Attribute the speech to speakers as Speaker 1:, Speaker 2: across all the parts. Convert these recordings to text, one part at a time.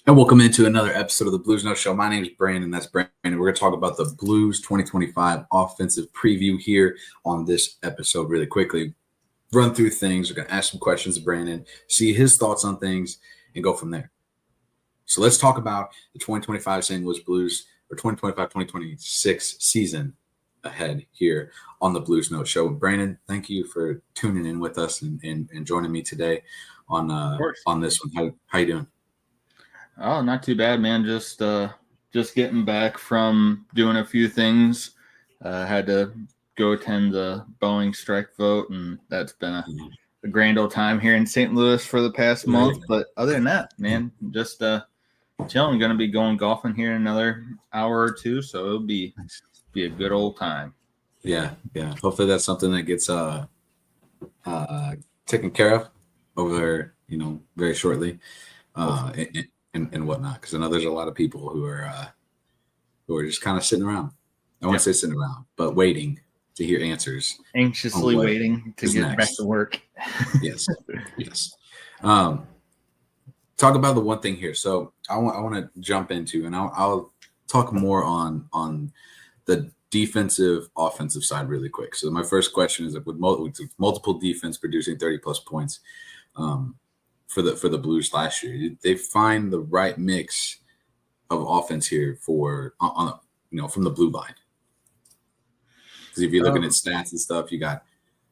Speaker 1: And welcome into another episode of the Blues Note Show. My name is Brandon. That's Brandon. We're going to talk about the Blues 2025 offensive preview here on this episode really quickly. Run through things. We're going to ask some questions to Brandon, see his thoughts on things, and go from there. So let's talk about the 2025 St. Louis Blues or 2025-2026 season ahead here on the Blues Note Show. Brandon, thank you for tuning in with us and joining me today on this one. How you doing?
Speaker 2: Oh, not too bad, man. Just getting back from doing a few things. Had to go attend the Boeing strike vote, and that's been a grand old time here in St. Louis for the past month. But other than that, man, just chilling. Going to be going golfing here in another hour or two, so it'll be a good old time.
Speaker 1: Yeah. Hopefully that's something that gets taken care of over there, very shortly. And whatnot, because I know there's a lot of people who are just kind of sitting around. I won't say sitting around, but waiting to hear answers.
Speaker 2: Anxiously waiting to get back to work.
Speaker 1: Yes. Talk about the one thing here. So I want to jump into, and I'll talk more on the defensive, offensive side really quick. So my first question is, with multiple defense producing 30+ points, for the Blues last year, did they find the right mix of offense here from the blue line? Because if you're looking at stats and stuff, you got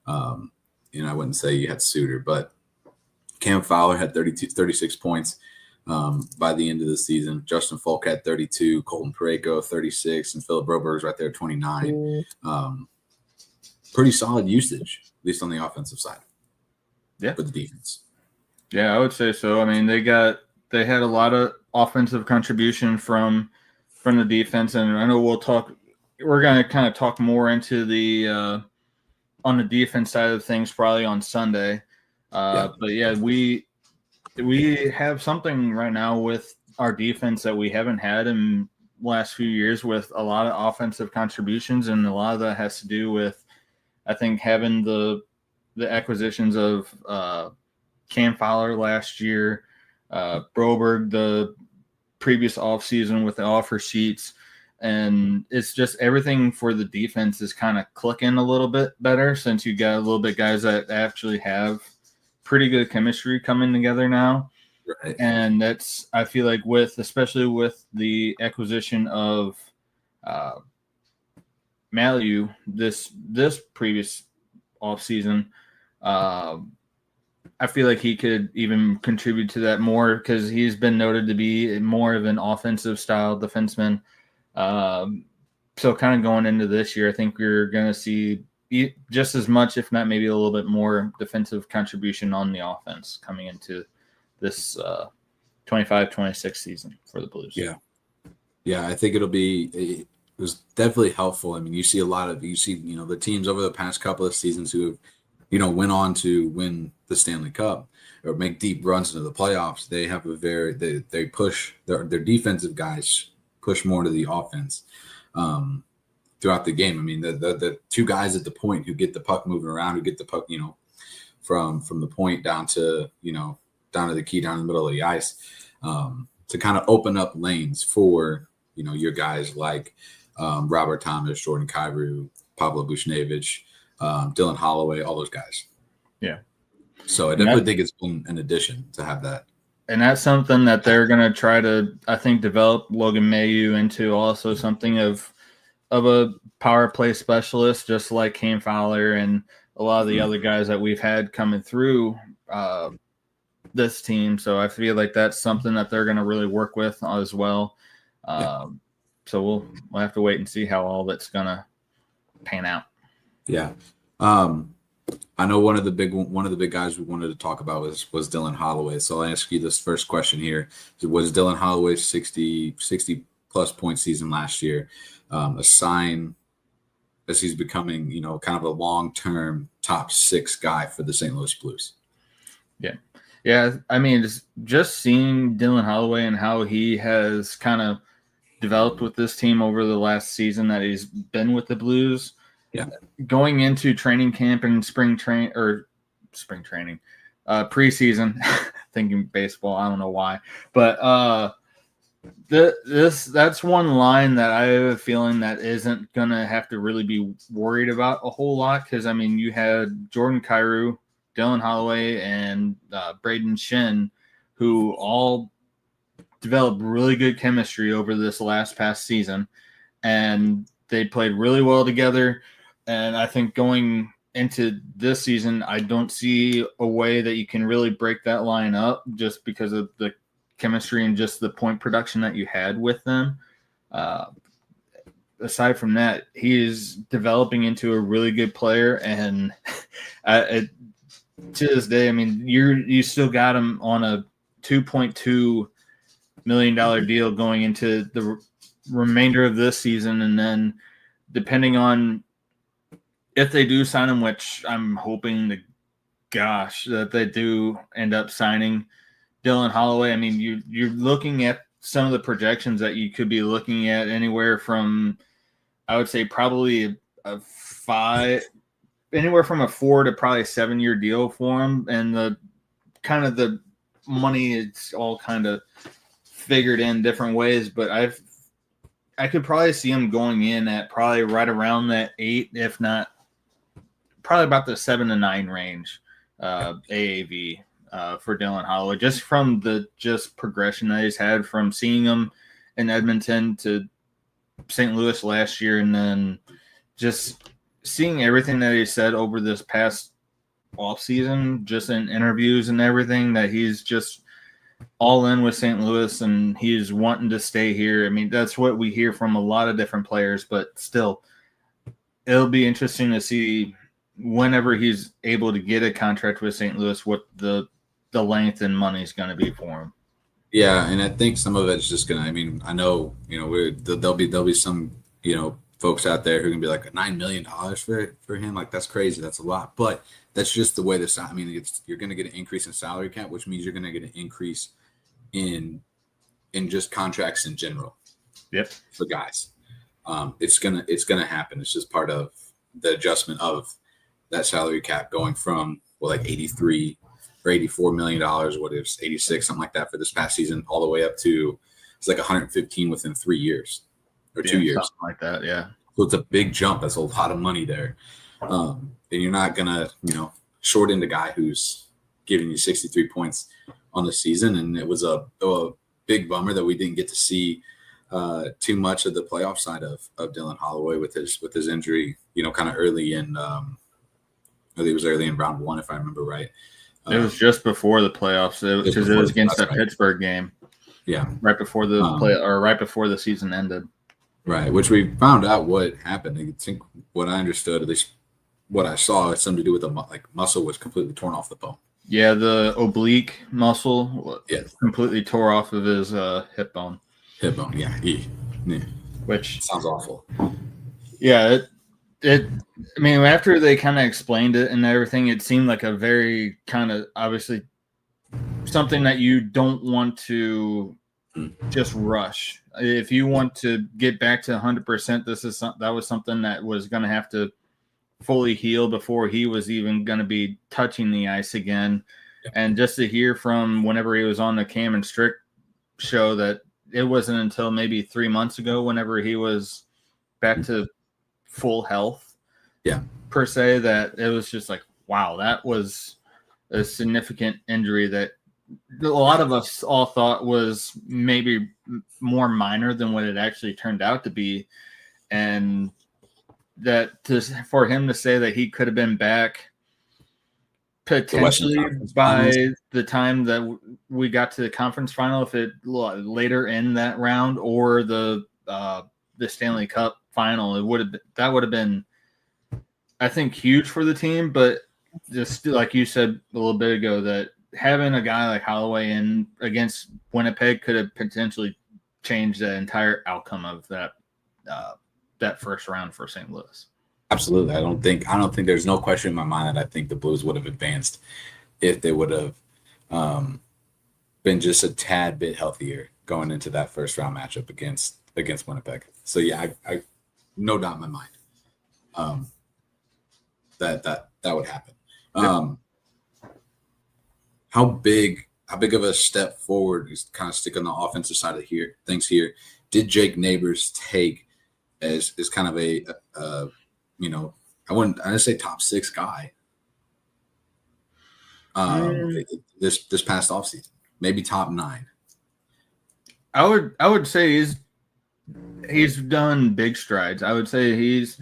Speaker 1: I wouldn't say you had Suter, but Cam Fowler had 36 points by the end of the season. Justin Falk had 32, Colton Parayko 36, and Philip Broberg's right there at 29. Pretty solid usage, at least on the offensive side.
Speaker 2: Yeah,
Speaker 1: for the defense.
Speaker 2: Yeah, I would say so. I mean, they had a lot of offensive contribution from the defense, and I know we're going to kind of talk more into the on the defense side of things probably on Sunday. But yeah, we have something right now with our defense that we haven't had in the last few years, with a lot of offensive contributions, and a lot of that has to do with, I think, having the acquisitions of Cam Fowler last year, Broberg the previous offseason with the offer sheets, and it's just everything for the defense is kind of clicking a little bit better since you got a little bit guys that actually have pretty good chemistry coming together now.
Speaker 1: Right.
Speaker 2: And that's, I feel like, especially with the acquisition of Mailoux this previous offseason, I feel like he could even contribute to that more, because he's been noted to be more of an offensive style defenseman. So kind of going into this year, I think we're going to see just as much, if not maybe a little bit more, defensive contribution on the offense coming into this 25-26 season for the Blues.
Speaker 1: Yeah, I think it was definitely helpful. I mean, you see the teams over the past couple of seasons who have went on to win the Stanley Cup or make deep runs into the playoffs. They have they push their defensive guys push more to the offense throughout the game. I mean, the two guys at the point who get the puck moving around, who get the puck, from the point down to the key, down in the middle of the ice, to kind of open up lanes for your guys like Robert Thomas, Jordan Kyrou, Pavel Buchnevich, Dylan Holloway, all those guys.
Speaker 2: Yeah.
Speaker 1: So I definitely think it's been an addition to have that.
Speaker 2: And that's something that they're going to try to, I think, develop Logan Mailoux into also something of a power play specialist, just like Cam Fowler and a lot of the other guys that we've had coming through this team. So I feel like that's something that they're going to really work with as well. So we'll have to wait and see how all that's going to pan out.
Speaker 1: Yeah. I know one of the big guys we wanted to talk about was Dylan Holloway. So I'll ask you this first question here. Was Dylan Holloway's 60+ point season last year a sign as he's becoming, kind of a long-term top 6 guy for the St. Louis Blues?
Speaker 2: Yeah. I mean, just seeing Dylan Holloway and how he has kind of developed with this team over the last season that he's been with the Blues.
Speaker 1: Yeah.
Speaker 2: Going into training camp and preseason, thinking baseball, I don't know why, but That's one line that I have a feeling that isn't gonna have to really be worried about a whole lot, because I mean you had Jordan Kyrou, Dylan Holloway, and Brayden Schenn, who all developed really good chemistry over this past season, and they played really well together. And I think going into this season, I don't see a way that you can really break that line up just because of the chemistry and just the point production that you had with them. Aside from that, he is developing into a really good player, and to this day, I mean, you still got him on a $2.2 million deal going into the remainder of this season, and then depending on if they do sign him, which I'm hoping to gosh that they do end up signing Dylan Holloway. I mean, you're looking at some of the projections that you could be looking at anywhere from, I would say, probably anywhere from a 4 to probably 7 year deal for him, and the money is all kind of figured in different ways, but I could probably see him going in at probably right around that 8, if not probably about the 7 to 9 range AAV for Dylan Holloway, just from the progression that he's had from seeing him in Edmonton to St. Louis last year, and then just seeing everything that he said over this past offseason, just in interviews and everything, that he's just all in with St. Louis and he's wanting to stay here. I mean, that's what we hear from a lot of different players, but still, it'll be interesting to see whenever he's able to get a contract with St. Louis, what the length and money is going to be for him.
Speaker 1: Yeah, and I think some of it's just gonna. I mean, I know there'll be some folks out there who can be like $9 million for him. Like that's crazy. That's a lot, but that's just the way this. I mean, you're going to get an increase in salary cap, which means you're going to get an increase in just contracts in general.
Speaker 2: Yep.
Speaker 1: For guys, it's gonna happen. It's just part of the adjustment of that salary cap going from like 83 or $84 million, what is 86, something like that for this past season, all the way up to it's like 115 within 3 years or 2 years,
Speaker 2: something like that. Yeah.
Speaker 1: So it's a big jump. That's a lot of money there, and you're not gonna short end a guy who's giving you 63 points on the season. And it was a big bummer that we didn't get to see too much of the playoff side of Dylan Holloway with his injury, kind of early in it was early in round 1, if I remember right.
Speaker 2: It was just before the playoffs, because it was against that Pittsburgh game.
Speaker 1: Yeah,
Speaker 2: right before the right before the season ended.
Speaker 1: Right, which we found out what happened. I think what I understood, at least what I saw, had something to do with the muscle was completely torn off the bone.
Speaker 2: Yeah, the oblique muscle completely tore off of his hip bone.
Speaker 1: Hip bone, yeah.
Speaker 2: Which
Speaker 1: sounds awful.
Speaker 2: Yeah, I mean, after they kind of explained it and everything, it seemed like a very kind of obviously something that you don't want to just rush. If you want to get back to 100%, that was something that was going to have to fully heal before he was even going to be touching the ice again. Yeah. And just to hear from whenever he was on the Cam and Strick show that it wasn't until maybe 3 months ago whenever he was back to full health, per se, that it was just like, wow, that was a significant injury that a lot of us all thought was maybe more minor than what it actually turned out to be. And that for him to say that he could have been back potentially by the time that we got to the conference final, if it later in that round or the Stanley Cup final, that would have been, I think, huge for the team. But just like you said a little bit ago, that having a guy like Holloway in against Winnipeg could have potentially changed the entire outcome of that first round for St. Louis.
Speaker 1: Absolutely. I don't think there's no question in my mind that I think the Blues would have advanced if they would have been just a tad bit healthier going into that first round matchup against Winnipeg. So yeah, I no doubt in my mind that would happen. How big big of a step forward is kind of stick on the offensive side of things here. Did Jake Neighbours take as kind of a I didn't say top 6 guy this past offseason, maybe top 9.
Speaker 2: I would say he's done big strides. I would say he's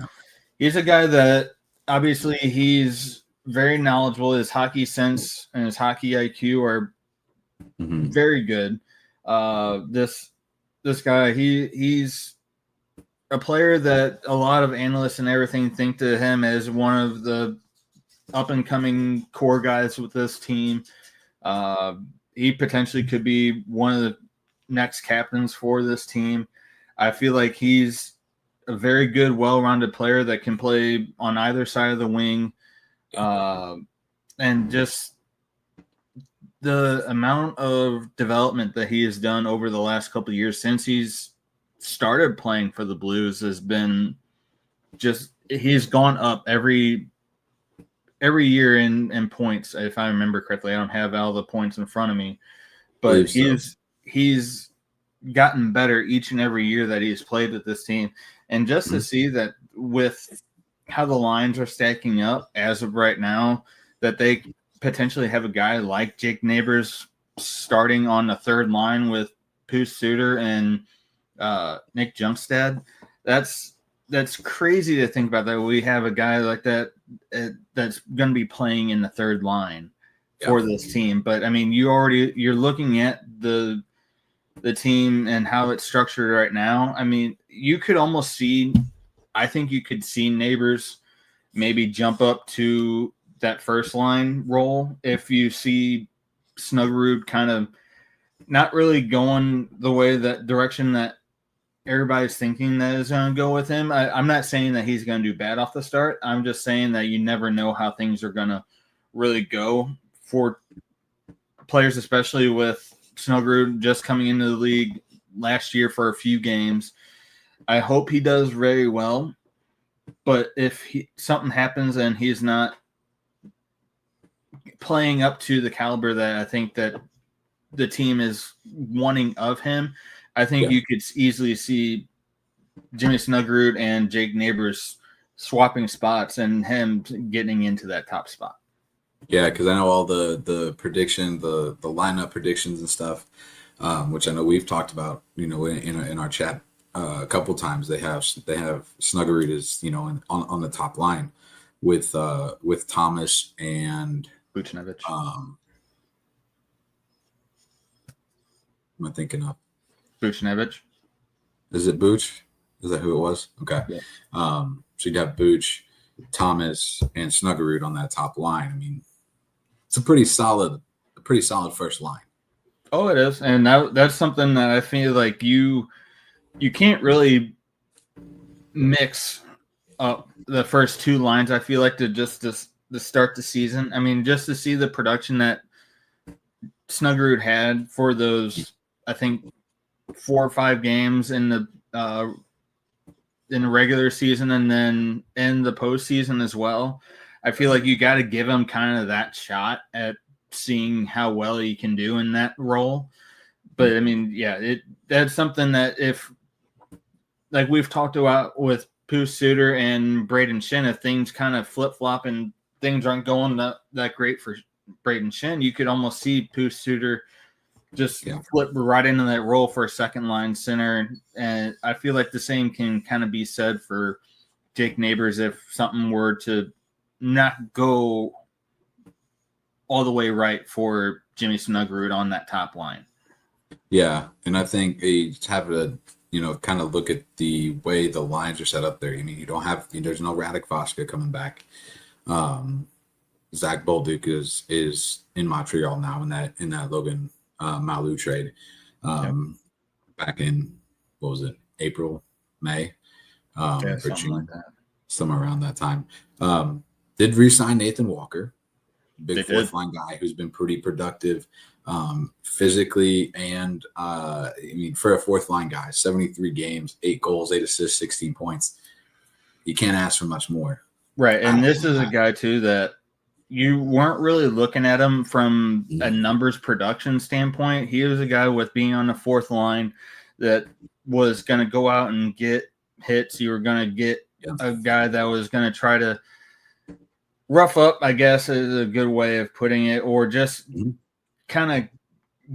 Speaker 2: a guy that obviously he's very knowledgeable. His hockey sense and his hockey IQ are very good. This guy, he's a player that a lot of analysts and everything think to him as one of the up and coming core guys with this team. He potentially could be one of the next captains for this team. I feel like he's a very good, well-rounded player that can play on either side of the wing. And just the amount of development that he has done over the last couple of years since he's started playing for the Blues has been just – he's gone up every year in points, if I remember correctly. I don't have all the points in front of me. But he's gotten better each and every year that he's played with this team. And just to see that with how the lines are stacking up as of right now, that they potentially have a guy like Jake Neighbours starting on the third line with Puss Suter and Nick Junkstad, that's crazy to think about, that we have a guy like that that's going to be playing in the third line for this team. But I mean, you're looking at the team and how it's structured right now. I mean, you could almost see, I think you could see Neighbours maybe jump up to that first line role if you see Snuggerrud kind of not really going the way, that direction that everybody's thinking that is going to go with him. I'm not saying that he's going to do bad off the start. I'm just saying that you never know how things are going to really go for players, especially with Snuggerrud just coming into the league last year for a few games. I hope he does very well, but if something happens and he's not playing up to the caliber that I think that the team is wanting of him, I think you could easily see Jimmy Snuggerrud and Jake Neighbours swapping spots and him getting into that top spot.
Speaker 1: Yeah, because I know all the prediction, the lineup predictions and stuff, which I know we've talked about, in our chat a couple times. They have Snuggerrud as on the top line with Thomas and
Speaker 2: Buchnevich.
Speaker 1: Am I thinking of
Speaker 2: Buchnevich?
Speaker 1: Is it Buch? Is that who it was? Okay.
Speaker 2: Yeah.
Speaker 1: So you'd have Buch, Thomas, and Snuggerrud on that top line. I mean, it's a pretty solid first line.
Speaker 2: Oh, it is, and that's something that I feel like you can't really mix up the first two lines. I feel like to start the season. I mean, just to see the production that Snuggerrud had for those, I think, 4 or 5 games in the regular season and then in the postseason as well. I feel like you got to give him kind of that shot at seeing how well he can do in that role. But I mean, yeah, that's something that if, like we've talked about with Puss Suter and Brayden Schenn, if things kind of flip flop and things aren't going that great for Brayden Schenn, you could almost see Puss Suter just flip right into that role for a second line center. And I feel like the same can kind of be said for Jake Neighbours if something were to not go all the way right for Jimmy Snuggerrud on that top line. Yeah,
Speaker 1: and I think you just have to, kind of look at the way the lines are set up there. I mean, you don't have, there's no Radek Voska coming back. Zach Bolduc is in Montreal now in that Logan Mailoux trade back in, what was it, April, May, or June, like that. Somewhere around that time. Did re-sign Nathan Walker, big fourth line guy who's been pretty productive physically and for a fourth line guy, 73 games, 8 goals, 8 assists, 16 points. You can't ask for much more.
Speaker 2: Right, and this is a guy too that you weren't really looking at him from a numbers production standpoint. He was a guy with being on the fourth line that was going to go out and get hits. You were going to get a guy that was going to try to rough up, I guess is a good way of putting it, or just kind of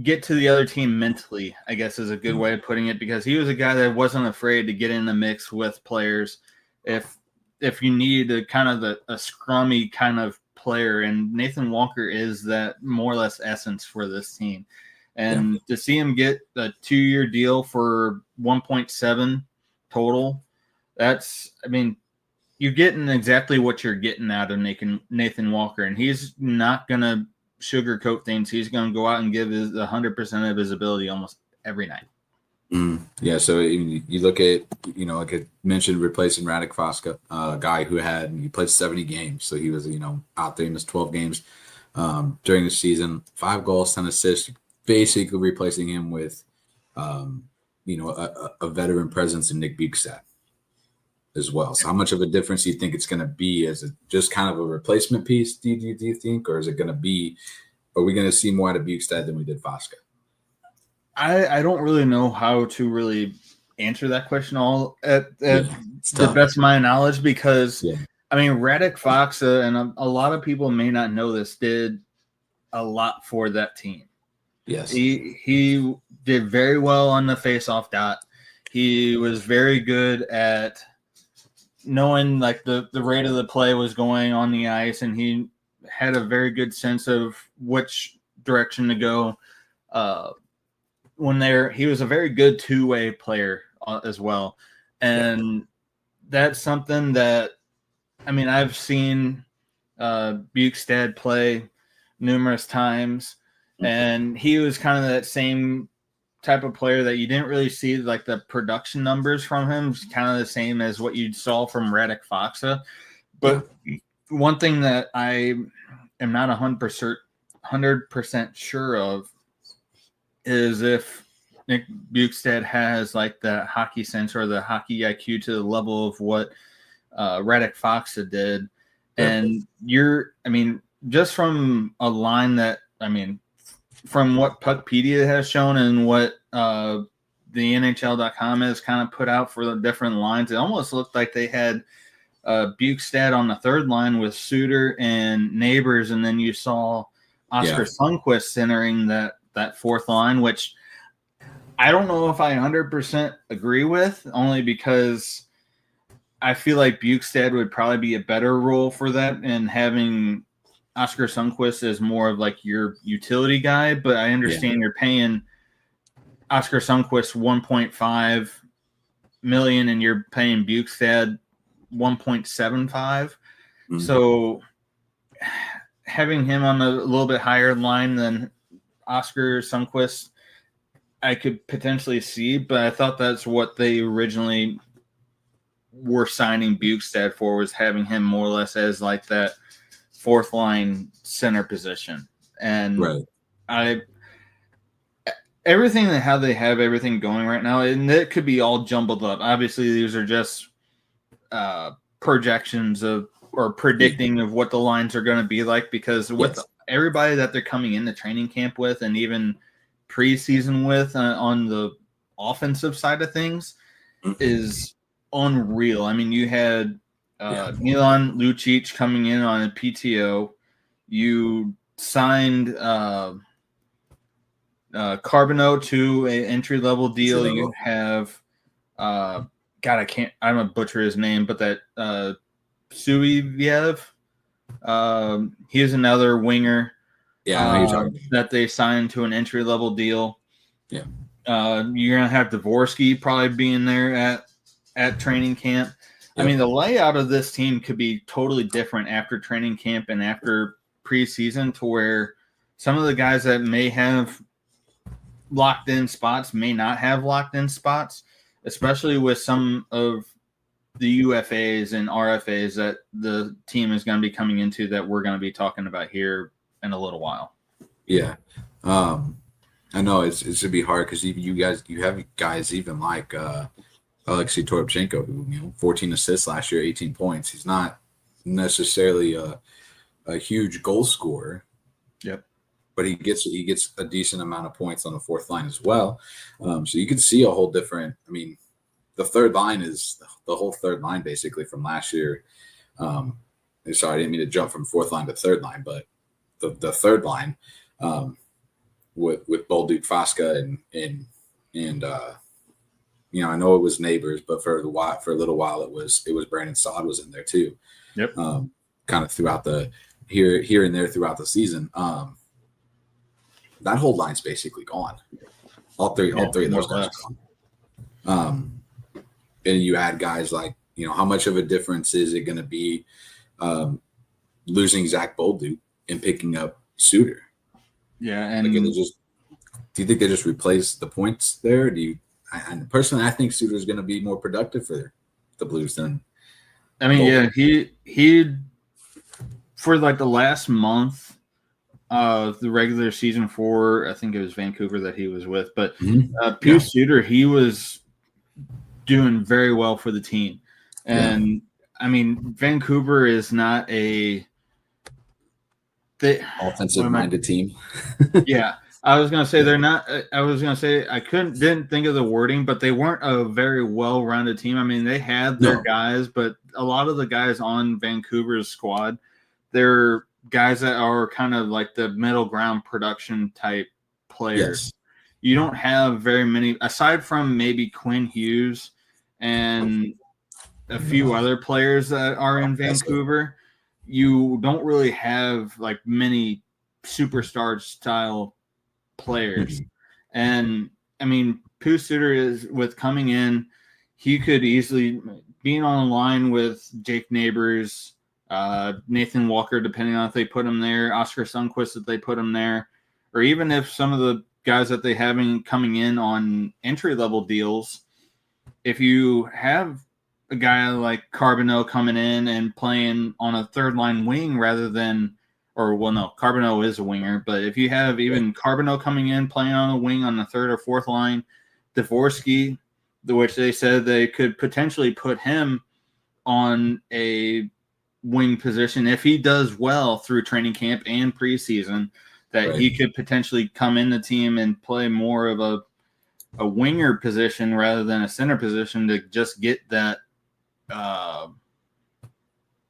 Speaker 2: get to the other team mentally, I guess is a good way of putting it, because he was a guy that wasn't afraid to get in the mix with players if you needed a kind of a scrummy kind of player, and Nathan Walker is that more or less essence for this team. And to see him get a 2-year deal for 1.7 total, that's, I mean, you're getting exactly what you're getting out of Nathan Walker, and he's not going to sugarcoat things. He's going to go out and give his 100% of his ability almost every night.
Speaker 1: Yeah, so you look at, like I mentioned, replacing Radek Foska, a guy who he played 70 games. So he was, out there. He missed 12 games during the season, 5 goals, 10 assists, basically replacing him with, a veteran presence in Nick Bjugstad as well. So how much of a difference do you think it's going to be? Is it just kind of a replacement piece, do you think? Or is it going to be, are we going to see more out of Bjugstad than we did Foska?
Speaker 2: I don't really know how to really answer that question at the best of my knowledge, because I mean, Radek Foxa, and a lot of people may not know this, did a lot for that team.
Speaker 1: Yes,
Speaker 2: he did very well on the face-off dot. He was very good at knowing like the rate of the play was going on the ice, and he had a very good sense of which direction to go. He was a very good two-way player as well. And that's something that, I mean, I've seen Bjugstad play numerous times, and he was kind of that same type of player that you didn't really see like the production numbers from him, kind of the same as what you saw from Radek Foxa. But one thing that I am not 100% sure of is if Nick Bjugstad has like the hockey sense or the hockey IQ to the level of what Radek Foxa did. And just from a line that, from what Puckpedia has shown and what the NHL.com has kind of put out for the different lines, it almost looked like they had Bjugstad on the third line with Suter and Neighbours, and then you saw Oscar Sundqvist centering that fourth line, which I don't know if I 100% agree with, only because I feel like Bjugstad would probably be a better role for that, and having Oscar Sundqvist as more of like your utility guy. But I understand you're paying Oscar Sundqvist $1.5 million and you're paying Bjugstad $1.75. So having him on a little bit higher line than Oscar Sundqvist, I could potentially see, but I thought that's what they originally were signing Bjugstad for, was having him more or less as like that fourth line center position. And everything that how they have everything going right now, and it could be all jumbled up. Obviously, these are just projections of or predicting of what the lines are going to be like, because with everybody that they're coming into training camp with, and even preseason with on the offensive side of things, is unreal. I mean, you had Milan Lucic coming in on a PTO. You signed Carbonneau to an entry-level deal. You have I'm going to butcher his name, but that Suiviev, he's another winger that they signed to an entry-level deal. You're going to have Dvorsky probably being there at training camp. I mean, the layout of this team could be totally different after training camp and after preseason, to where some of the guys that may have locked in spots may not have locked in spots, especially with some of the UFAs and RFAs that the team is going to be coming into, that we're going to be talking about here in a little while. Yeah.
Speaker 1: I know it should be hard, because even you have guys even like Alexei Toropchenko, who 14 assists last year, 18 points. He's not necessarily a a huge goal scorer.
Speaker 2: Yep.
Speaker 1: But he gets a decent amount of points on the fourth line as well. So you can see a whole different. I mean, the third line is the whole third line basically from last year. Sorry, I didn't mean to jump from fourth line to third line, but the third line with Bolduc, Fasca, and I know it was Neighbours, but for a little while it was Brandon Saad was in there too.
Speaker 2: Yep.
Speaker 1: Kind of throughout the here and there throughout the season. That whole line's basically gone. All three of those guys are gone. And you add guys like, how much of a difference is it going to be losing Zach Bolduc and picking up Suter?
Speaker 2: Yeah, and
Speaker 1: do you think they just replace the points there? Personally, I think Suter is going to be more productive for the Blues than.
Speaker 2: I mean, Bolduc. Yeah, he for like the last month of the regular season for, I think it was Vancouver that he was with, but Pius Suter, he was doing very well for the team. And I mean, Vancouver is not a
Speaker 1: offensive-minded team.
Speaker 2: Yeah, I was gonna say they're not. I was gonna say didn't think of the wording, but they weren't a very well-rounded team. I mean, they had their guys, but a lot of the guys on Vancouver's squad, they're guys that are kind of like the middle ground production type players.
Speaker 1: Yes.
Speaker 2: You don't have very many, aside from maybe Quinn Hughes and a few other players that are in Vancouver. You don't really have like many superstar style players. And I mean, Pius Suter is with coming in, he could easily being on a line with Jake Neighbours, Nathan Walker, depending on if they put him there, Oscar Sundqvist if they put him there, or even if some of the guys that they have coming in on entry level deals, if you have a guy like Carbonneau coming in and playing on a third line wing rather than, Carbonneau is a winger, but if you have even Carbonneau coming in playing on a wing on the third or fourth line, Dvorsky, which they said they could potentially put him on a wing position if he does well through training camp and preseason, that he could potentially come in the team and play more of a winger position rather than a center position to just get that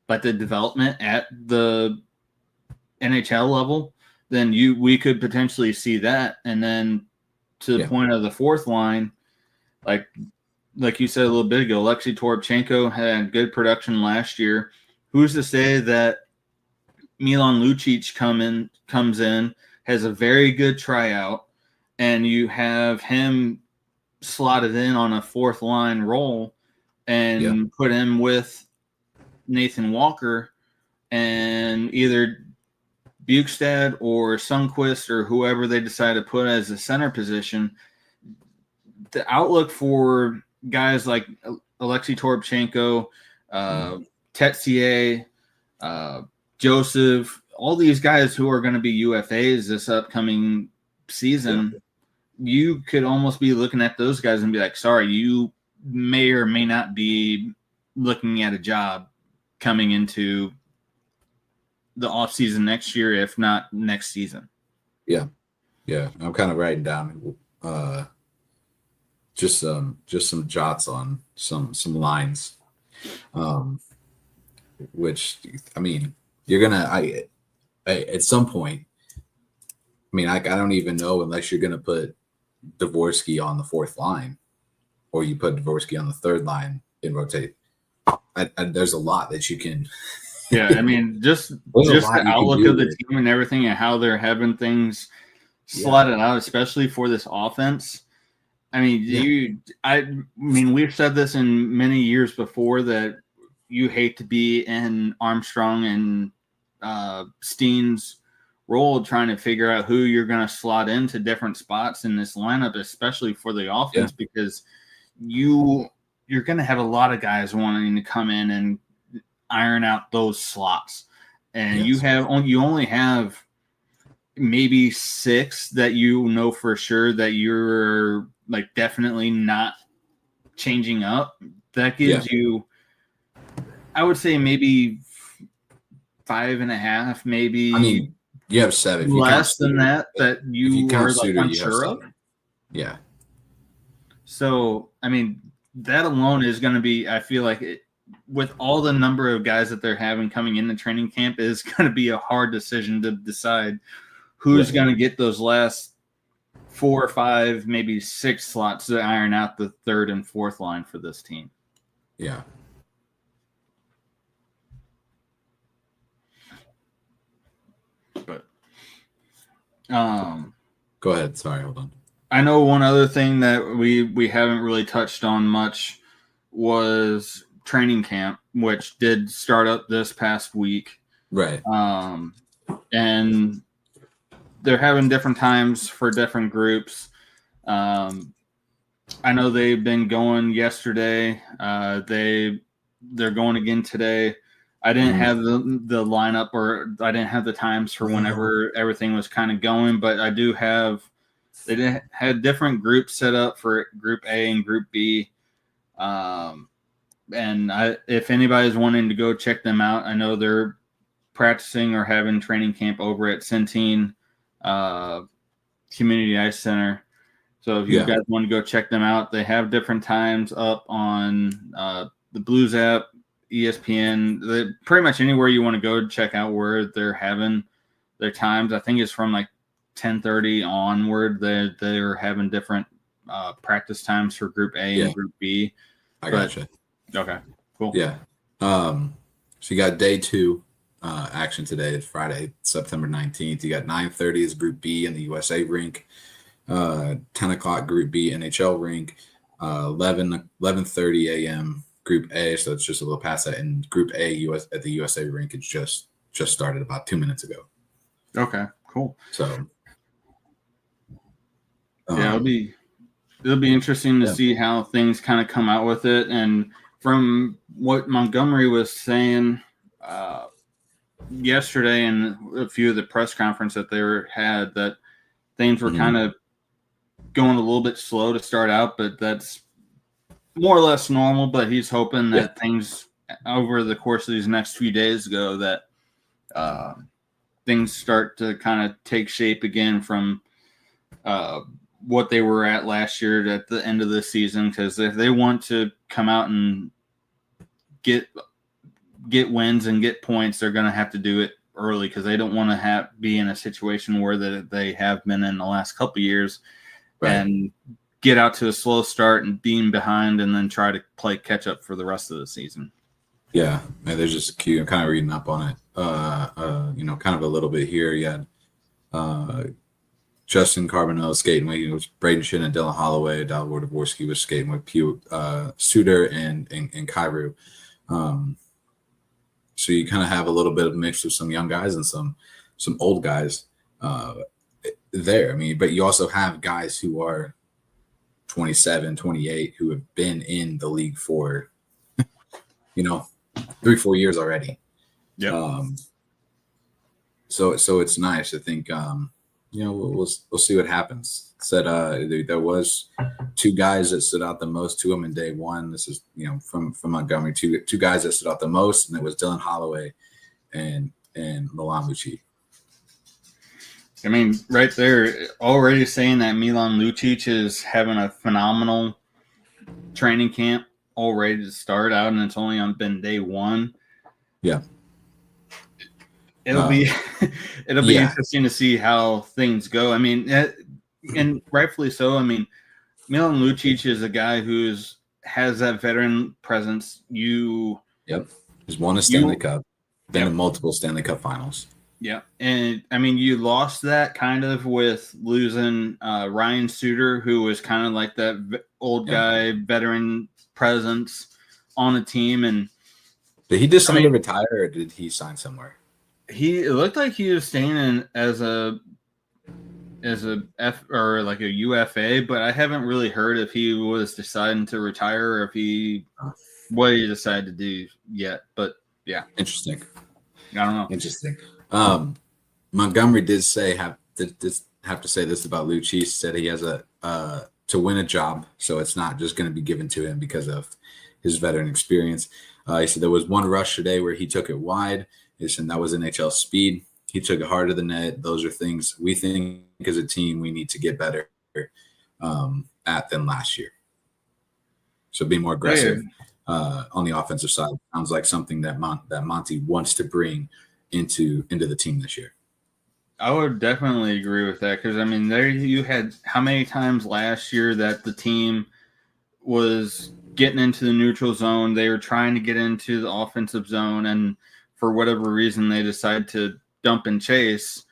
Speaker 2: but the development at the NHL level, then we could potentially see that. And then to the point of the fourth line, like you said a little bit ago, Alexei Toropchenko had good production last year. Who's to say that Milan Lucic comes in, has a very good tryout, and you have him slotted in on a fourth line role and put him with Nathan Walker and either Bukestad or Sundqvist or whoever they decide to put as a center position. The outlook for guys like Alexei Toropchenko, Tetsier, Joseph, all these guys who are going to be UFAs this upcoming season, you could almost be looking at those guys and be like, sorry, you may or may not be looking at a job coming into the offseason next year, if not next season. Yeah.
Speaker 1: I'm kind of writing down just some jots on some lines, which, I mean, you're gonna at some point. I mean, I don't even know unless you're gonna put Dvorsky on the fourth line, or you put Dvorsky on the third line and rotate. There's a lot that you can.
Speaker 2: Yeah, I mean, just the outlook of the team and everything, and how they're having things slotted out, especially for this offense. I mean, I mean, we've said this in many years before that you hate to be in Armstrong and Steen's role trying to figure out who you're going to slot into different spots in this lineup, especially for the offense, because you're going to have a lot of guys wanting to come in and iron out those slots. And you only have maybe 6 that you know for sure that you're like definitely not changing up. That gives you, I would say, maybe 5.5, maybe.
Speaker 1: I mean, you have 7. If you
Speaker 2: less
Speaker 1: count
Speaker 2: than
Speaker 1: Suter,
Speaker 2: that you are like
Speaker 1: Suter,
Speaker 2: unsure of.
Speaker 1: Yeah.
Speaker 2: So, I mean, that alone is going to be, I feel like, with all the number of guys that they're having coming into training camp, is going to be a hard decision to decide who's going to get those last 4 or 5, maybe 6 slots to iron out the third and fourth line for this team.
Speaker 1: Yeah.
Speaker 2: But
Speaker 1: go ahead. Sorry, hold on.
Speaker 2: I know one other thing that we haven't really touched on much was training camp, which did start up this past week.
Speaker 1: Right.
Speaker 2: And they're having different times for different groups. I know they've been going yesterday. They're going again today. I didn't have the lineup, or I didn't have the times for whenever everything was kind of going, but I do have. They had different groups set up for Group A and Group B. And if anybody's wanting to go check them out, I know they're practicing or having training camp over at Centene Community Ice Center. So if you guys want to go check them out, they have different times up on the Blues app, ESPN, pretty much anywhere you want to go to check out where they're having their times. I think it's from like 10:30 onward. They're having different practice times for Group A and Group B.
Speaker 1: I gotcha.
Speaker 2: Okay, cool.
Speaker 1: Yeah. So you got day 2 action today. It's Friday, September 19th. You got 9:30 is Group B in the USA rink. 10 o'clock Group B NHL rink. 11:30 a.m. Group A. So it's just a little past that. And Group A at the USA rink, it's just started about 2 minutes ago.
Speaker 2: Okay, cool.
Speaker 1: So
Speaker 2: it'll be interesting to see how things kind of come out with it. And from what Montgomery was saying yesterday and a few of the press conference that they had, that things were kind of going a little bit slow to start out, but that's more or less normal. But he's hoping that things over the course of these next few days go, that things start to kind of take shape again from what they were at last year at the end of the season. Because if they want to come out and get wins and get points, they're going to have to do it early, because they don't want to be in a situation where they have been in the last couple of years and get out to a slow start and being behind and then try to play catch up for the rest of the season.
Speaker 1: Yeah, and there's just a cue. I'm kind of reading up on it. Kind of a little bit here. You had Justin Carbonell skating with Brayden, Schenn, and Dylan Holloway. Dalibor Dvorsky was skating with Suter and Kyrou. So you kind of have a little bit of mix with some young guys and some old guys there. I mean, but you also have guys who are 27, 28 who have been in the league for 3-4 years already.
Speaker 2: Yeah.
Speaker 1: So it's nice. I think we'll see what happens. Said there was 2 guys that stood out the most to him in day 1. This is from Montgomery. Two guys that stood out the most, and it was Dylan Holloway and Mailoux.
Speaker 2: I mean, right there, already saying that Milan Lucic is having a phenomenal training camp already to start out, and it's only been day 1.
Speaker 1: Yeah.
Speaker 2: It'll be interesting to see how things go. I mean, and rightfully so. I mean, Milan Lucic is a guy who has that veteran presence. He's
Speaker 1: won a Stanley Cup, been in multiple Stanley Cup finals.
Speaker 2: Yeah, and I mean, you lost that kind of with losing Ryan Suter, who was kind of like that old guy, veteran presence on a team. And
Speaker 1: did he decide to retire, or did he sign somewhere?
Speaker 2: It looked like he was staying in as a F or like a UFA, but I haven't really heard if he was deciding to retire or what he decided to do yet. But yeah,
Speaker 1: interesting.
Speaker 2: I don't know.
Speaker 1: Interesting. Montgomery did say have to say this about Lucic. He said he has to win a job, so it's not just going to be given to him because of his veteran experience. He said there was one rush today where he took it wide, And that was NHL speed. He took it hard to the net. Those are things we think as a team we need to get better at than last year. So be more aggressive on the offensive side. Sounds like something that Monty wants to bring into the team this year.
Speaker 2: I would definitely agree with that because, I mean, there you had how many times last year that the team was getting into the neutral zone. They were trying to get into the offensive zone, and for whatever reason, they decided to dump and chase.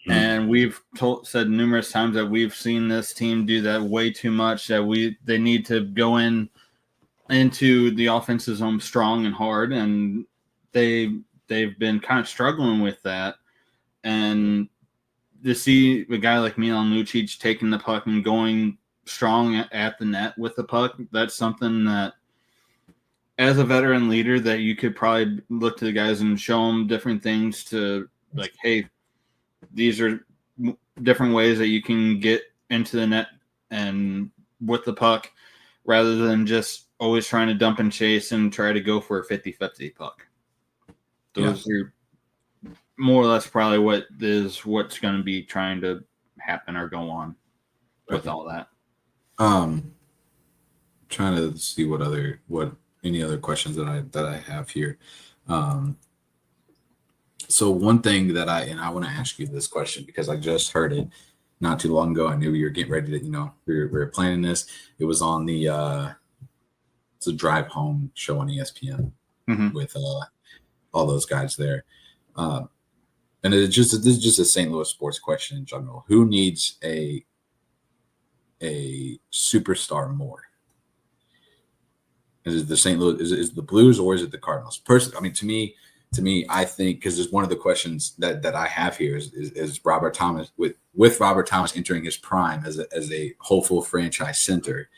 Speaker 2: Mm-hmm. And we've said numerous times that we've seen this team do that way too much, that they need to go into the offensive zone strong and hard, and they've been kind of struggling with that. And to see a guy like Mailoux taking the puck and going strong at the net with the puck, that's something that, as a veteran leader, that you could probably look to the guys and show them different things to, like, hey, these are different ways that you can get into the net and with the puck rather than just always trying to dump and chase and try to go for a 50-50 puck. Those are more or less probably what's going to be trying to happen or go on with all that.
Speaker 1: Trying to see what any other questions that I have here. So one thing that I want to ask you this question because I just heard it not too long ago. I knew you were getting ready to, we were planning this. It was on it's a drive home show on ESPN with all those guys there. And this is just a St. Louis sports question in general. Who needs a superstar more? Is it the St. Louis? Is it the Blues or is it the Cardinals? Personally, I mean, to me, I think because there's one of the questions that I have here is Robert Thomas with Robert Thomas entering his prime as a hopeful franchise center,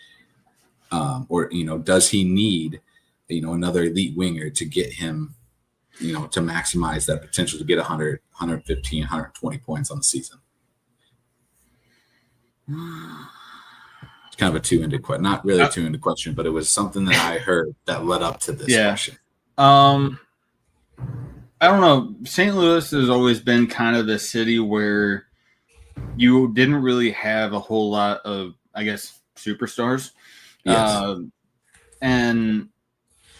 Speaker 1: or does he need another elite winger to get him to maximize that potential to get 100, 115, 120 points on the season? It's kind of a two-ended question. Not really a two-ended question, but it was something that I heard that led up to this question.
Speaker 2: I don't know. St. Louis has always been kind of the city where you didn't really have a whole lot of, I guess, superstars.
Speaker 1: Yes.
Speaker 2: And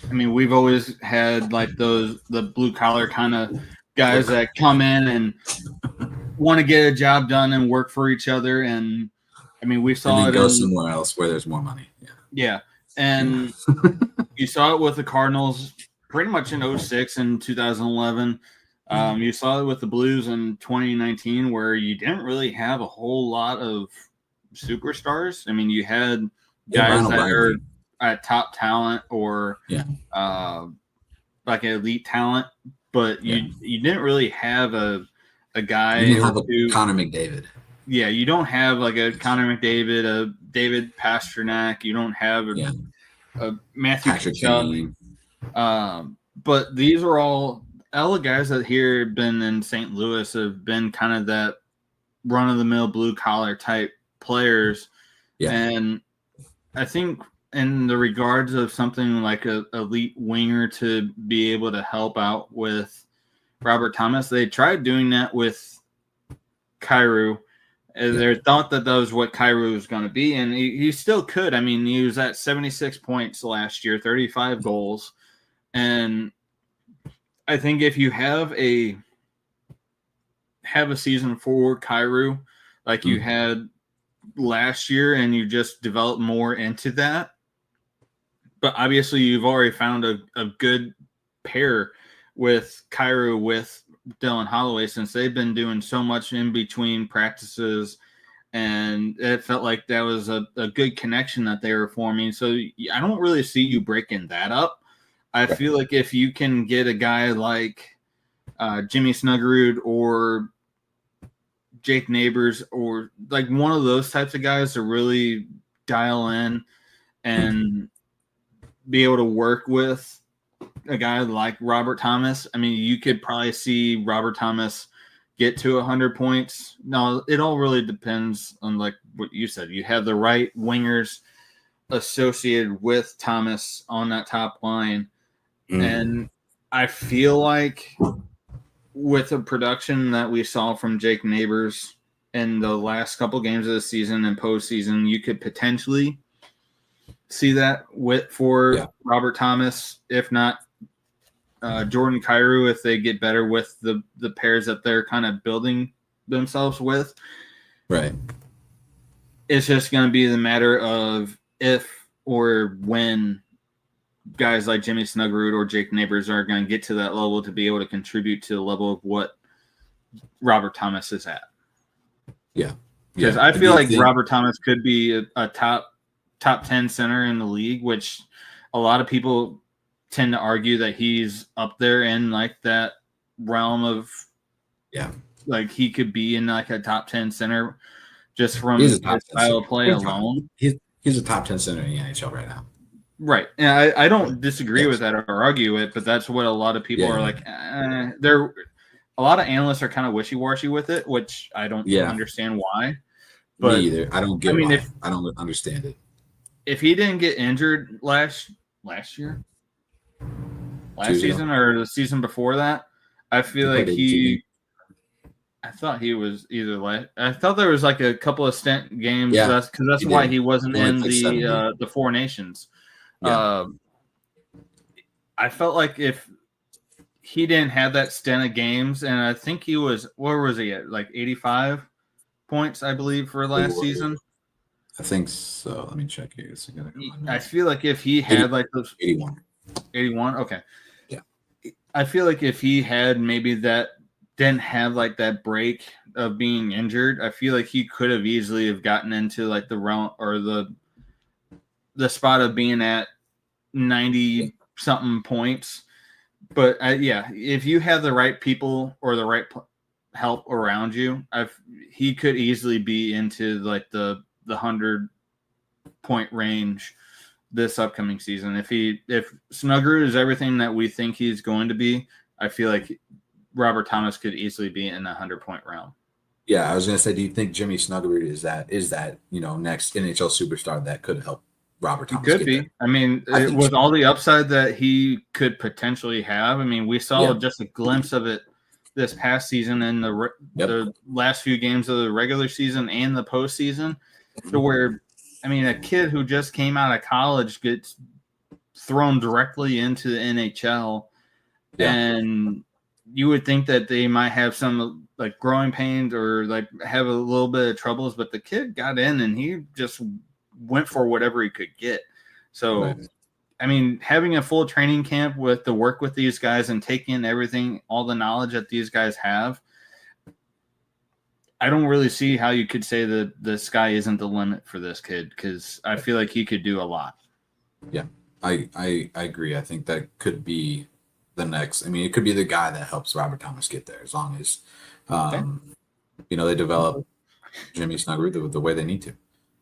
Speaker 2: I mean, we've always had like the blue collar kind of guys that come in and want to get a job done and work for each other. And I mean, we saw it
Speaker 1: go somewhere else where there's more money.
Speaker 2: Yeah. And you saw it with the Cardinals pretty much in 2006 and 2011. You saw it with the Blues in 2019 where you didn't really have a whole lot of superstars. I mean, you had guys that are at top talent or like an elite talent, but you didn't really have a guy.
Speaker 1: You didn't have a Connor McDavid.
Speaker 2: Yeah, you don't have like a Connor McDavid, a David Pastrnak. You don't have a Matthew Tkachuk. But these are all the guys that here have been in St. Louis have been kind of that run-of-the-mill blue-collar type players. Yeah. And I think in the regards of something like a elite winger to be able to help out with Robert Thomas, they tried doing that with Kyrou. They thought that was what Kyrou was going to be, and he still could. I mean, he was at 76 points last year, 35 goals. And I think if you have a season for Kyrou like you had last year and you just develop more into that, but obviously you've already found a good pair with Kyrou with Dylan Holloway since they've been doing so much in between practices, and it felt like that was a good connection that they were forming. So I don't really see you breaking that up. I feel like if you can get a guy like Jimmy Snuggerrud or Jake Neighbours or like one of those types of guys to really dial in and be able to work with a guy like Robert Thomas, I mean, you could probably see Robert Thomas get to 100 points. Now, it all really depends on like what you said. You have the right wingers associated with Thomas on that top line. And I feel like with the production that we saw from Jake Neighbours in the last couple games of the season and postseason, you could potentially see that for Robert Thomas, if not Jordan Kyrou, if they get better with the pairs that they're kind of building themselves with.
Speaker 1: Right.
Speaker 2: It's just going to be the matter of if or when guys like Jimmy Snuggerrud or Jake Neighbours are going to get to that level to be able to contribute to the level of what Robert Thomas is at.
Speaker 1: Yeah.
Speaker 2: Because I feel like Robert Thomas could be a top 10 center in the league, which a lot of people tend to argue that he's up there in like that realm of, like he could be in like a top 10 center just from his style of play alone.
Speaker 1: He's a top 10 center in the NHL right now.
Speaker 2: Right. And I don't disagree with that or argue it, but that's what a lot of people are like. They're a lot of analysts are kind of wishy-washy with it, which I don't understand why. But,
Speaker 1: me either. I don't get why. I don't understand it.
Speaker 2: If he didn't get injured last season or the season before that, I feel like I thought he was I thought there was like a couple of stint games.
Speaker 1: Yeah,
Speaker 2: that's why he wasn't in the Four Nations.
Speaker 1: Yeah.
Speaker 2: I felt like if he didn't have that stint of games, and I think he was, where was he at? Like 85 points, I believe, for last season.
Speaker 1: I think so. Let me check here.
Speaker 2: I feel like if he had like those 81. Okay.
Speaker 1: Yeah.
Speaker 2: I feel like if he had maybe that, didn't have like that break of being injured, I feel like he could have easily have gotten into like the realm or the spot of being at 90 something points. But if you have the right people or the right help around you, he could easily be into like the 100-point range this upcoming season. If Snuggerud is everything that we think he's going to be, I feel like Robert Thomas could easily be in the 100-point realm.
Speaker 1: Yeah, I was going to say, do you think Jimmy Snuggerrud is that next NHL superstar that could help Robert Thomas?
Speaker 2: He could be. There? I mean, with all the upside that he could potentially have, I mean, we saw just a glimpse of it this past season in the last few games of the regular season and the postseason, to where, I mean, a kid who just came out of college gets thrown directly into the NHL, and you would think that they might have some like growing pains or like have a little bit of troubles, but the kid got in and he just went for whatever he could get. So, I mean, having a full training camp with the work with these guys and taking in everything, all the knowledge that these guys have, I don't really see how you could say that the sky isn't the limit for this kid, because I feel like he could do a lot. Yeah,
Speaker 1: I agree. I think that could be the next. I mean, it could be the guy that helps Robert Thomas get there, as long as they develop Jimmy Snuggerrud the way they need to,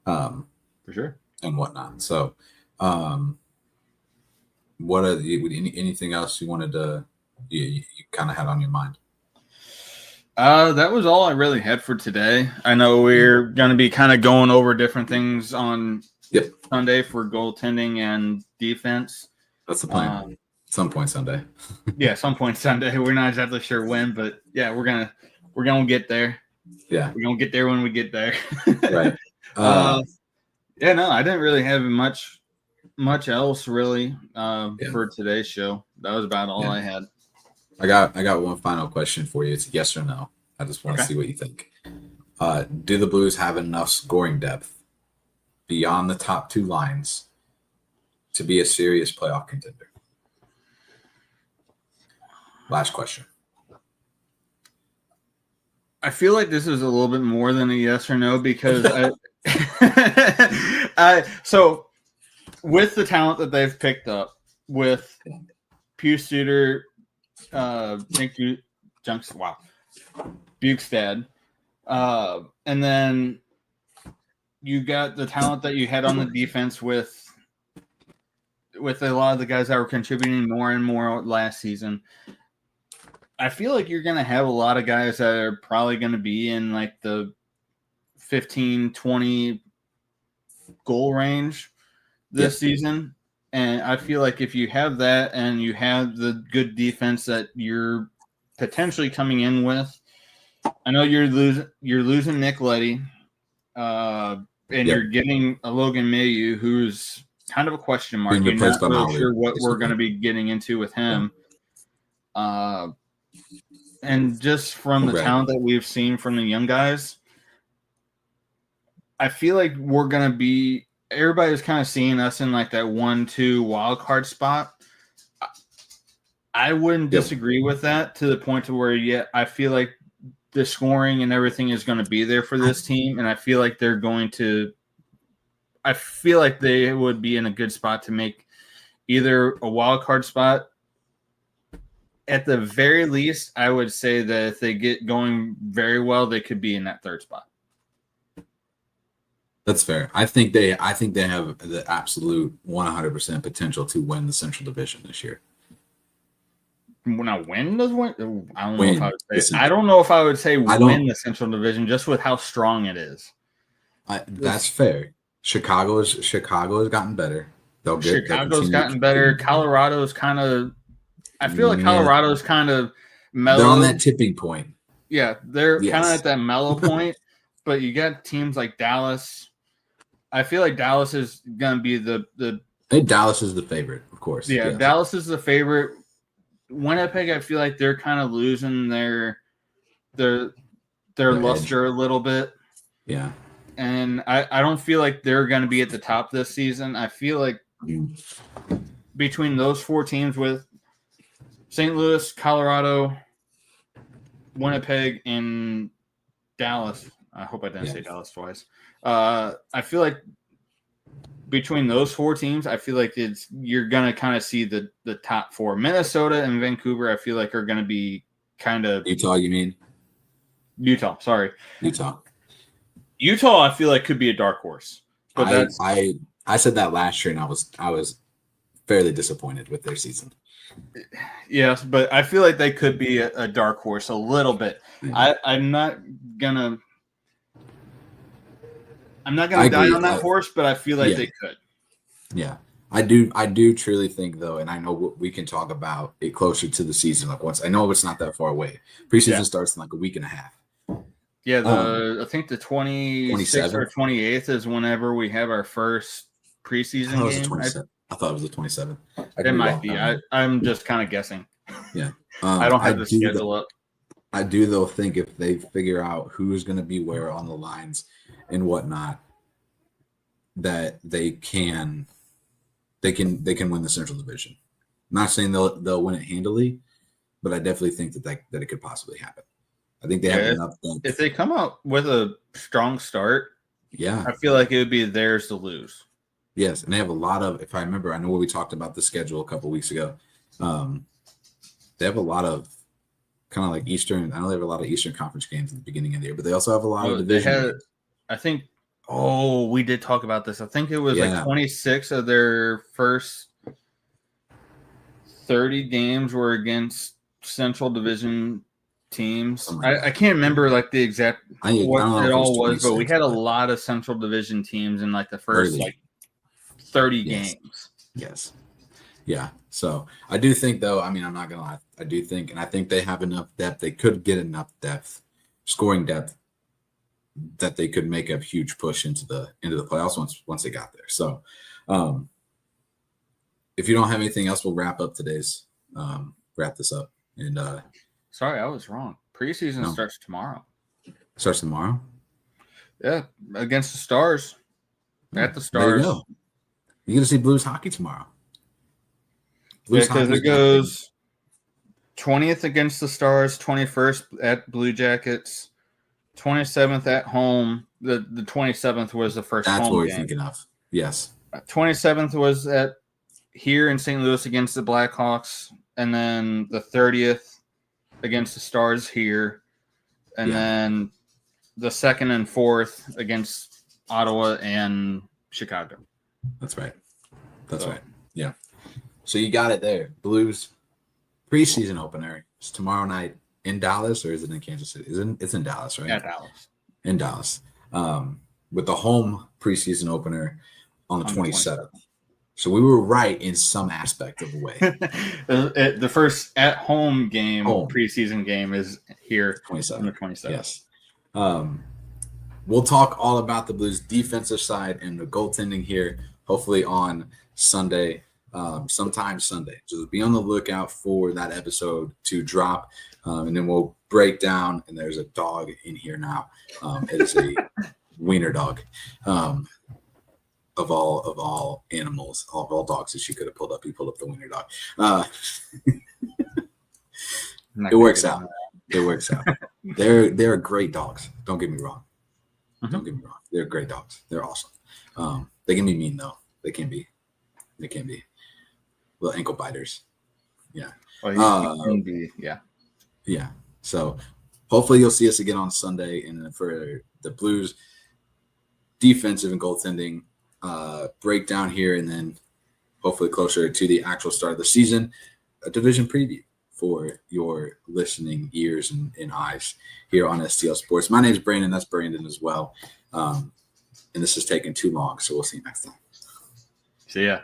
Speaker 2: for sure,
Speaker 1: and whatnot. So, what are anything else you wanted to you kind of had on your mind?
Speaker 2: That was all I really had for today. I know we're going to be kind of going over different things on Sunday for goaltending and defense.
Speaker 1: That's the plan. Some point Sunday.
Speaker 2: Some point Sunday. We're not exactly sure when, but we're gonna get there.
Speaker 1: Yeah,
Speaker 2: we're gonna get there when we get there.
Speaker 1: Right.
Speaker 2: No, I didn't really have much else really for today's show. That was about all I had.
Speaker 1: I got one final question for you. It's yes or no. I just want to see what you think. Do the Blues have enough scoring depth beyond the top two lines to be a serious playoff contender? Last question.
Speaker 2: I feel like this is a little bit more than a yes or no, because so with the talent that they've picked up with Pius Suter, Nick Bukestad, and then you got the talent that you had on the defense with a lot of the guys that were contributing more and more last season. I feel like you're going to have a lot of guys that are probably going to be in like the 15, 20 goal range this season. And I feel like if you have that and you have the good defense that you're potentially coming in with. I know you're losing Nick Leddy, and you're getting a Logan Mailoux, who's kind of a question mark.
Speaker 1: Being
Speaker 2: You're
Speaker 1: replaced
Speaker 2: not
Speaker 1: by
Speaker 2: really
Speaker 1: Mailoux,
Speaker 2: sure what we're
Speaker 1: basically.
Speaker 2: going to be getting into with him. And just from the talent that we've seen from the young guys, I feel like we're going to be – everybody's kind of seeing us in like that 1-2 wild card spot. I wouldn't disagree with that to the point to where, I feel like the scoring and everything is going to be there for this team, and I feel like they're going to – I feel like they would be in a good spot to make either a wild card spot. At the very least, I would say that if they get going very well, they could be in that third spot.
Speaker 1: That's fair. I think they have the absolute 100% potential to win the Central Division this year.
Speaker 2: Now, win does win? I don't know
Speaker 1: Win
Speaker 2: if I would say. I don't know if I would say win the Central Division just with how strong it is.
Speaker 1: That's fair. Chicago has gotten better.
Speaker 2: Chicago's gotten better. Colorado's kind of. I feel like Colorado's kind of mellow.
Speaker 1: They're on that tipping point.
Speaker 2: Yeah, they're kind of at that mellow point. But you got teams like Dallas. I feel like Dallas is going to be the.
Speaker 1: I think Dallas is the favorite, of course.
Speaker 2: Yeah, Dallas is the favorite. Winnipeg, I feel like they're kind of losing their luster a little bit.
Speaker 1: Yeah.
Speaker 2: And I don't feel like they're going to be at the top this season. I feel like between those four teams with St. Louis, Colorado, Winnipeg, and Dallas. I hope I didn't say Dallas twice. I feel like between those four teams, I feel like you're going to kind of see the top four. Minnesota and Vancouver, I feel like are going to be kind of –
Speaker 1: Utah, you mean?
Speaker 2: Utah, sorry.
Speaker 1: Utah,
Speaker 2: I feel like could be a dark horse. But
Speaker 1: I said that last year, and I was fairly disappointed with their season.
Speaker 2: Yes, but I feel like they could be a dark horse a little bit.
Speaker 1: Yeah.
Speaker 2: I'm not gonna die on that horse, but I feel like they could.
Speaker 1: Yeah, I do truly think though, and I know we can talk about it closer to the season. Like once I know it's not that far away. Preseason starts in like a week and a half.
Speaker 2: Yeah, I think the 26th or 28th is whenever we have our first preseason game.
Speaker 1: I thought it was the 27th.
Speaker 2: It might be. I'm just kind of guessing.
Speaker 1: Yeah.
Speaker 2: I don't have the schedule up.
Speaker 1: I do, though, think if they figure out who's going to be where on the lines and whatnot, that they can win the Central Division. I'm not saying they'll win it handily, but I definitely think that it could possibly happen. I think they have enough.
Speaker 2: If they come out with a strong start,
Speaker 1: I
Speaker 2: feel like it would be theirs to lose.
Speaker 1: Yes, and they have a lot of. If I remember, I know we talked about the schedule a couple weeks ago. They have a lot of kind of like Eastern. I know they have a lot of Eastern Conference games at the beginning of the year, but they also have a lot of division games.
Speaker 2: I think. Oh, we did talk about this. I think it was like 26 of their first 30 games were against Central Division teams. I can't remember like the exact what it all was, but we had a lot of Central Division teams in like the first 30 games.
Speaker 1: Yes. Yeah. So I do think, though, I mean, I'm not going to lie. I do think, and I think they have enough depth. They could get enough depth, scoring depth, that they could make a huge push into the playoffs once they got there. So if you don't have anything else, we'll wrap this up. And
Speaker 2: sorry, I was wrong. Preseason starts tomorrow.
Speaker 1: Starts tomorrow?
Speaker 2: Yeah, against the Stars. At the Stars.
Speaker 1: There you go. You're going to see Blues hockey tomorrow.
Speaker 2: Because it goes 20th against the Stars, 21st at Blue Jackets, 27th at home. The 27th was the first home game.
Speaker 1: That's what we're thinking of. Yes.
Speaker 2: 27th was at here in St. Louis against the Blackhawks, and then the 30th against the Stars here, and then the 2nd and 4th against Ottawa and Chicago.
Speaker 1: That's right. Yeah. So you got it there. Blues preseason opener. It's tomorrow night in Dallas, or is it in Kansas City? It's in Dallas, right?
Speaker 2: Yeah, Dallas.
Speaker 1: In Dallas. With the home preseason opener on the 27th. So we were right in some aspect of the way.
Speaker 2: The first at-home game, preseason game, is here
Speaker 1: 27.
Speaker 2: on the 27th.
Speaker 1: Yes. We'll talk all about the Blues defensive side and the goaltending here, hopefully on Sunday, sometime Sunday. So be on the lookout for that episode to drop, and then we'll break down. And there's a dog in here now. It is a wiener dog. Of all animals, of all dogs that you could have pulled up, you pulled up the wiener dog. It works out. It works out. They're great dogs. Don't get me wrong. Don't get me wrong. They're great dogs. They're awesome. They can be mean though. They can be. Little ankle biters. Yeah. Yeah. So hopefully you'll see us again on Sunday, and then for the Blues defensive and goaltending breakdown here, and then hopefully closer to the actual start of the season, a division preview for your listening ears and eyes here on STL Sports. My name is Brayden. That's Brayden as well. And this has taken too long, so we'll see you next time.
Speaker 2: See ya.